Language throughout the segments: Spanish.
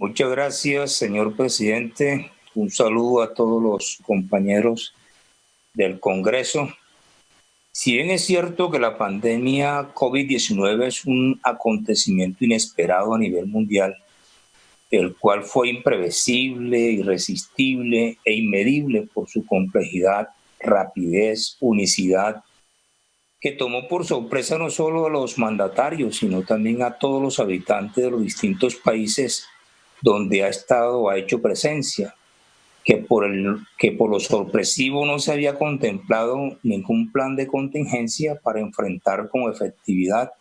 Muchas gracias, señor presidente. Un saludo a todos los compañeros del Congreso. Si bien es cierto que la pandemia COVID-19 es un acontecimiento inesperado a nivel mundial, el cual fue imprevisible, irresistible e inmedible por su complejidad, rapidez, unicidad, que tomó por sorpresa no solo a los mandatarios, sino también a todos los habitantes de los distintos países donde ha estado, ha hecho presencia, que por lo sorpresivo no se había contemplado ningún plan de contingencia para enfrentar con efectividad.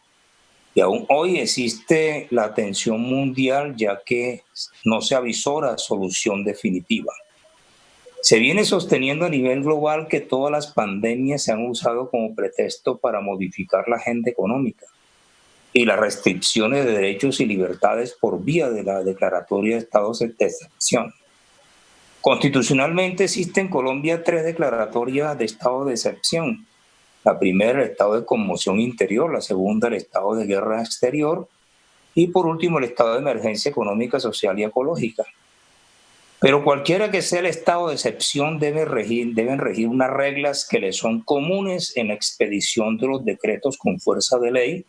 Y aún hoy existe la atención mundial, ya que no se avisora solución definitiva. Se viene sosteniendo a nivel global que todas las pandemias se han usado como pretexto para modificar la agenda económica y las restricciones de derechos y libertades por vía de la declaratoria de estado de excepción. Constitucionalmente existe en Colombia 3 declaratorias de estado de excepción. La primera, el estado de conmoción interior; la segunda, el estado de guerra exterior; y por último, el estado de emergencia económica, social y ecológica. Pero cualquiera que sea el estado de excepción deben regir unas reglas que le son comunes en la expedición de los decretos con fuerza de ley.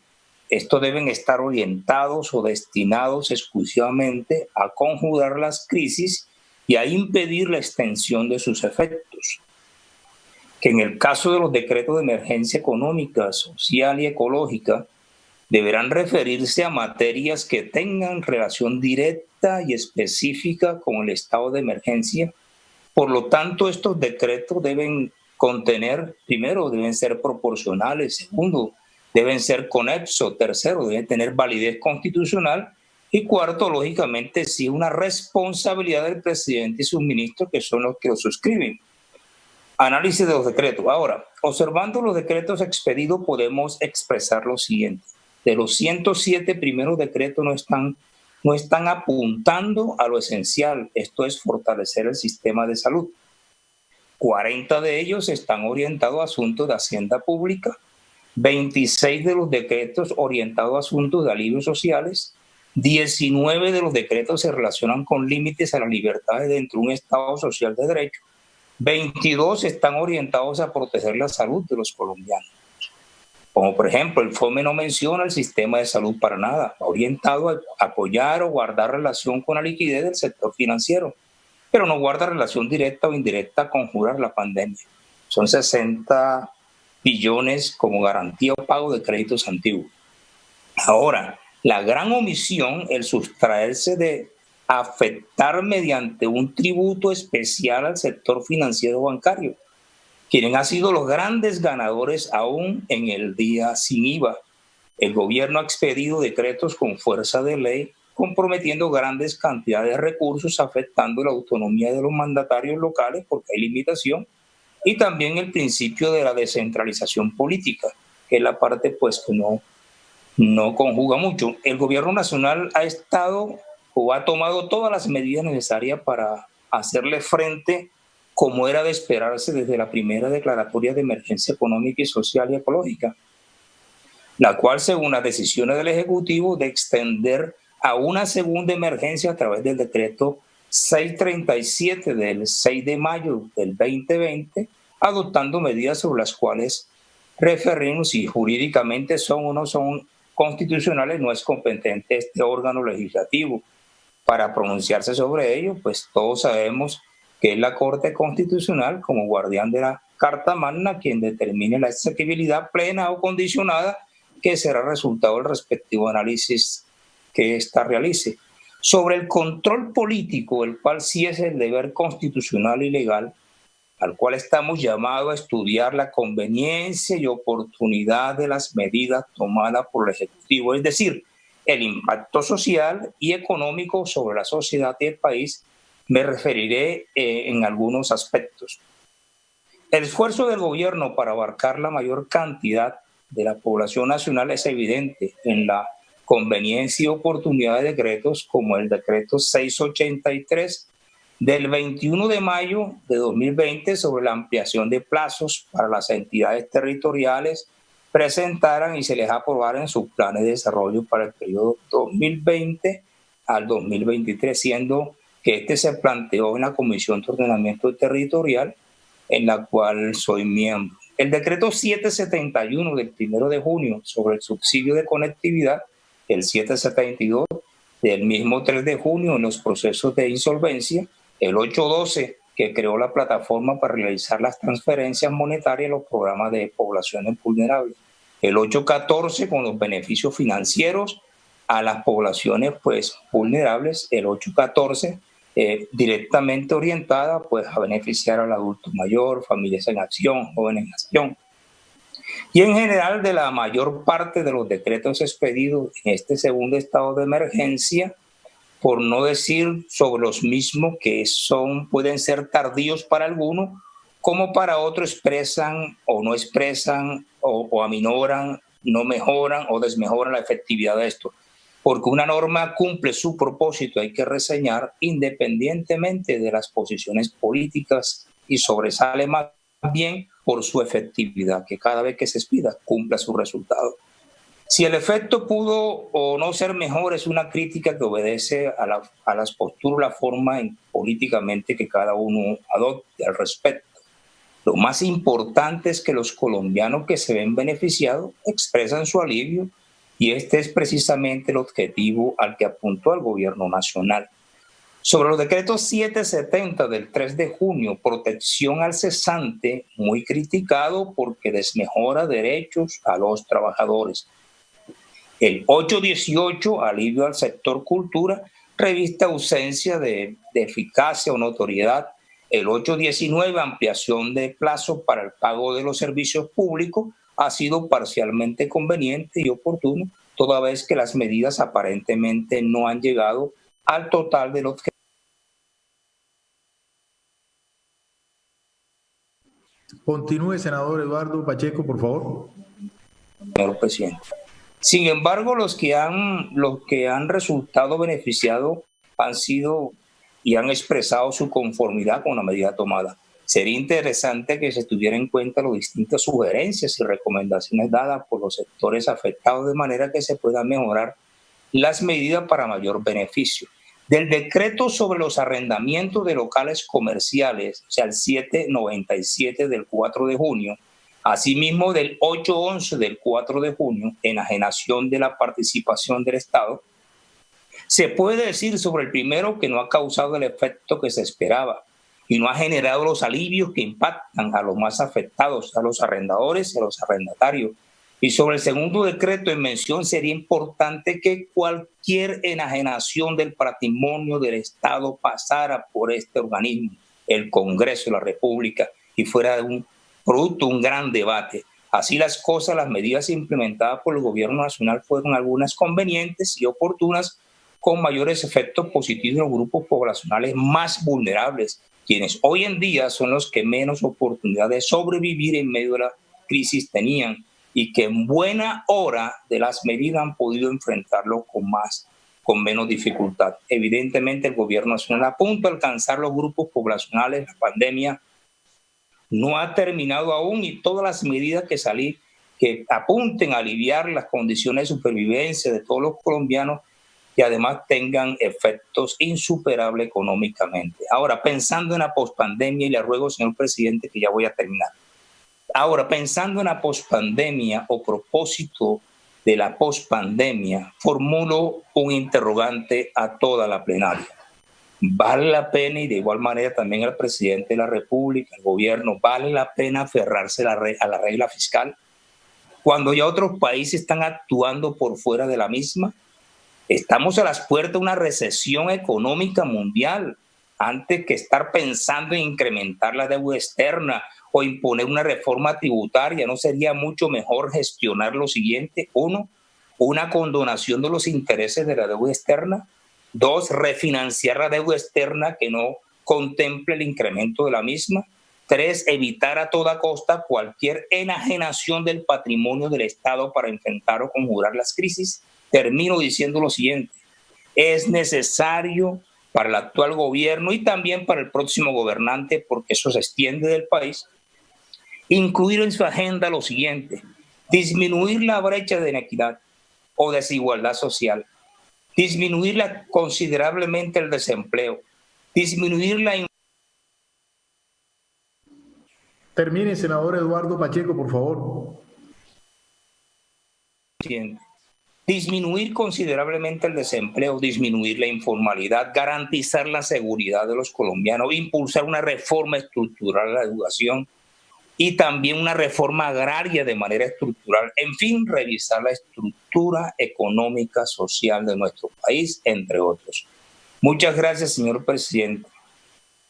Estos deben estar orientados o destinados exclusivamente a conjurar las crisis y a impedir la extensión de sus efectos. Que en el caso de los decretos de emergencia económica, social y ecológica, deberán referirse a materias que tengan relación directa y específica con el estado de emergencia. Por lo tanto, estos decretos deben contener, primero, deben ser proporcionales; segundo, deben ser conexos; tercero, deben tener validez constitucional; y cuarto, lógicamente, sí, una responsabilidad del presidente y sus ministros, que son los que los suscriben. Análisis de los decretos. Ahora, observando los decretos expedidos, podemos expresar lo siguiente. De los 107 primeros decretos no están apuntando a lo esencial, esto es fortalecer el sistema de salud. 40 de ellos están orientados a asuntos de hacienda pública, 26 de los decretos orientados a asuntos de alivios sociales, 19 de los decretos se relacionan con límites a las libertades dentro de un Estado social de derecho, 22 están orientados a proteger la salud de los colombianos. Como por ejemplo, el FOME no menciona el sistema de salud para nada, va orientado a apoyar o guardar relación con la liquidez del sector financiero, pero no guarda relación directa o indirecta a conjurar la pandemia. Son 60 billones como garantía o pago de créditos antiguos. Ahora, la gran omisión, el sustraerse de afectar mediante un tributo especial al sector financiero bancario, quienes han sido los grandes ganadores aún en el día sin IVA. El gobierno ha expedido decretos con fuerza de ley comprometiendo grandes cantidades de recursos, afectando la autonomía de los mandatarios locales porque hay limitación, y también el principio de la descentralización política, que es la parte pues que no conjuga mucho. El gobierno nacional ha estado o ha tomado todas las medidas necesarias para hacerle frente, como era de esperarse desde la primera declaratoria de emergencia económica y social y ecológica, la cual, según las decisiones del Ejecutivo, de extender a una segunda emergencia a través del decreto 637 del 6 de mayo del 2020, adoptando medidas sobre las cuales referimos si jurídicamente son o no son constitucionales. No es competente este órgano legislativo para pronunciarse sobre ello, pues todos sabemos que es la Corte Constitucional, como guardián de la Carta Magna, quien determine la exequibilidad plena o condicionada, que será resultado del respectivo análisis que ésta realice. Sobre el control político, el cual sí es el deber constitucional y legal, al cual estamos llamados a estudiar la conveniencia y oportunidad de las medidas tomadas por el Ejecutivo, es decir, el impacto social y económico sobre la sociedad y el país. Me referiré en algunos aspectos. El esfuerzo del gobierno para abarcar la mayor cantidad de la población nacional es evidente en la conveniencia y oportunidad de decretos como el decreto 683 del 21 de mayo de 2020 sobre la ampliación de plazos para las entidades territoriales presentaran y se les aprobaran sus planes de desarrollo para el periodo 2020 al 2023, siendo que este se planteó en la Comisión de Ordenamiento Territorial, en la cual soy miembro. El decreto 771 del 1 de junio sobre el subsidio de conectividad, el 772 del mismo 3 de junio en los procesos de insolvencia, el 812 que creó la plataforma para realizar las transferencias monetarias en los programas de poblaciones vulnerables, el 814 con los beneficios financieros a las poblaciones pues vulnerables, el 814 directamente orientada pues a beneficiar al adulto mayor, familias en acción, jóvenes en acción. Y en general, de la mayor parte de los decretos expedidos en este segundo estado de emergencia, por no decir sobre los mismos que pueden ser tardíos para algunos, como para otros expresan o no expresan o aminoran, no mejoran o desmejoran la efectividad de esto. Porque una norma cumple su propósito, hay que reseñar, independientemente de las posiciones políticas, y sobresale más bien por su efectividad, que cada vez que se expida cumpla su resultado. Si el efecto pudo o no ser mejor, es una crítica que obedece a las posturas, la forma políticamente que cada uno adopte al respecto. Lo más importante es que los colombianos que se ven beneficiados expresan su alivio, y este es precisamente el objetivo al que apuntó el gobierno nacional. Sobre los decretos 770 del 3 de junio, protección al cesante, muy criticado porque desmejora derechos a los trabajadores. El 818, alivio al sector cultura, reviste ausencia de eficacia o notoriedad. El 819, ampliación de plazo para el pago de los servicios públicos, ha sido parcialmente conveniente y oportuno, toda vez que las medidas aparentemente no han llegado al total de los que... Continúe, senador Eduardo Pacheco, por favor. Señor presidente. Sin embargo, los que han resultado beneficiados han sido y han expresado su conformidad con la medida tomada. Sería interesante que se tuviera en cuenta las distintas sugerencias y recomendaciones dadas por los sectores afectados, de manera que se puedan mejorar las medidas para mayor beneficio. Del decreto sobre los arrendamientos de locales comerciales, o sea, el 797 del 4 de junio, asimismo del 811 del 4 de junio, enajenación de la participación del Estado, se puede decir sobre el primero que no ha causado el efecto que se esperaba y no ha generado los alivios que impactan a los más afectados, a los arrendadores y a los arrendatarios. Y sobre el segundo decreto en mención, sería importante que cualquier enajenación del patrimonio del Estado pasara por este organismo, el Congreso de la República, y fuera un producto, un gran debate. Así las cosas, las medidas implementadas por el gobierno nacional fueron algunas convenientes y oportunas, con mayores efectos positivos en los grupos poblacionales más vulnerables, quienes hoy en día son los que menos oportunidad de sobrevivir en medio de la crisis tenían, y que en buena hora de las medidas han podido enfrentarlo con menos dificultad. Evidentemente, el gobierno nacional apunta a alcanzar los grupos poblacionales. La pandemia no ha terminado aún, y todas las medidas que apunten a aliviar las condiciones de supervivencia de todos los colombianos, que además tengan efectos insuperables económicamente. Ahora, pensando en la pospandemia, y le ruego, señor presidente, que ya voy a terminar. Ahora, pensando en la pospandemia o propósito de la pospandemia, formulo un interrogante a toda la plenaria. ¿Vale la pena, y de igual manera también al presidente de la República, al gobierno, vale la pena aferrarse a la regla fiscal cuando ya otros países están actuando por fuera de la misma? Estamos a las puertas de una recesión económica mundial. Antes que estar pensando en incrementar la deuda externa o imponer una reforma tributaria, ¿no sería mucho mejor gestionar lo siguiente? 1, una condonación de los intereses de la deuda externa. 2, refinanciar la deuda externa que no contemple el incremento de la misma. 3, evitar a toda costa cualquier enajenación del patrimonio del Estado para enfrentar o conjurar las crisis. Termino diciendo lo siguiente: es necesario para el actual gobierno y también para el próximo gobernante, porque eso se extiende del país, incluir en su agenda lo siguiente: disminuir la brecha de inequidad o desigualdad social, disminuir considerablemente el desempleo, disminuir la... Termine, senador Eduardo Pacheco, por favor. Disminuir considerablemente el desempleo, disminuir la informalidad, garantizar la seguridad de los colombianos, impulsar una reforma estructural de la educación y también una reforma agraria de manera estructural. En fin, revisar la estructura económica, social de nuestro país, entre otros. Muchas gracias, señor presidente.